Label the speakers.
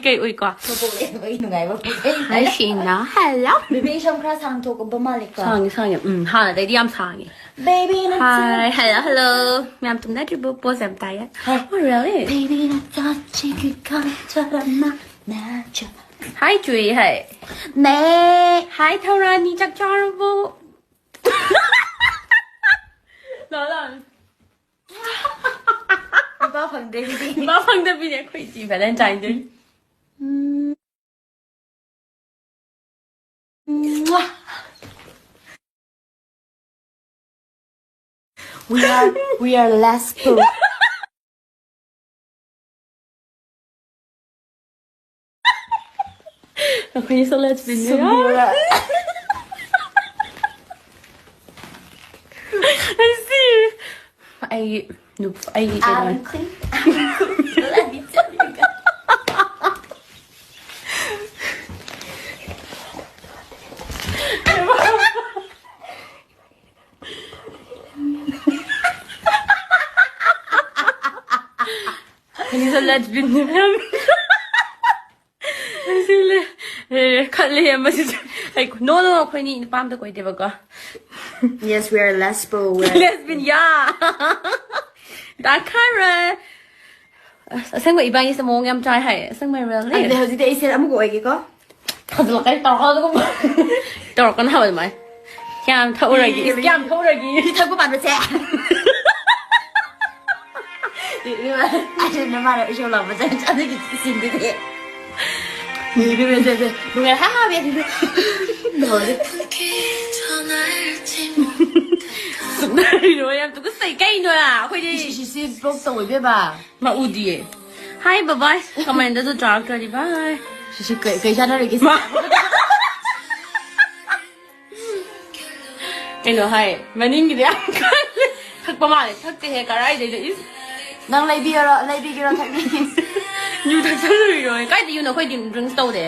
Speaker 1: cây ui quá ai xin nó hello
Speaker 2: baby trong class sang thuộc của bấm lịch
Speaker 1: sang ha là đây đi ăn sang
Speaker 2: baby
Speaker 1: hi hello mẹ tụi nó chỉ bố xem tay á oh really
Speaker 2: baby nó cho chị cứ con cho mà na cho
Speaker 1: hi Truy hi
Speaker 2: mẹ
Speaker 1: hi thâu ra đi chắc cho nó vô đó là
Speaker 2: bao phần đây đi
Speaker 1: bao phần đây bây giờ quỷ gì phải lên trái đi
Speaker 2: we are less poor.
Speaker 1: Okay, so let's begin. I see. I
Speaker 2: I'm clean. Let me tell you guys.
Speaker 1: So let's begin. Like no, Queenie, palm the quite
Speaker 2: Yes, we are lesbo.
Speaker 1: Lesbian, yeah. That Karen. I think what you buy is the morning I'm trying. I think my real name.
Speaker 2: How did they say I'm going to go?
Speaker 1: Cause look, I thought dark on how am I? Yeah, I'm told again. Yeah, I'm told again.
Speaker 2: Talk about the chat. I didn't know matter if you love it. I think it's in the day.
Speaker 1: Đúng ha ha biết rồi em tụi cứ xài cây nữa à quay đi
Speaker 2: chị bốc tuổi biết bà
Speaker 1: mà u đi hi bye bye comment đó cho cho đi bye
Speaker 2: chị kể cho nó được cái
Speaker 1: cái nữa hay mà nín cái gì thật bao mà thật cái cái này để
Speaker 2: đang lấy bia rồi thật đi
Speaker 1: nhiều thật rồi cái gì nó quay điểm drink store đấy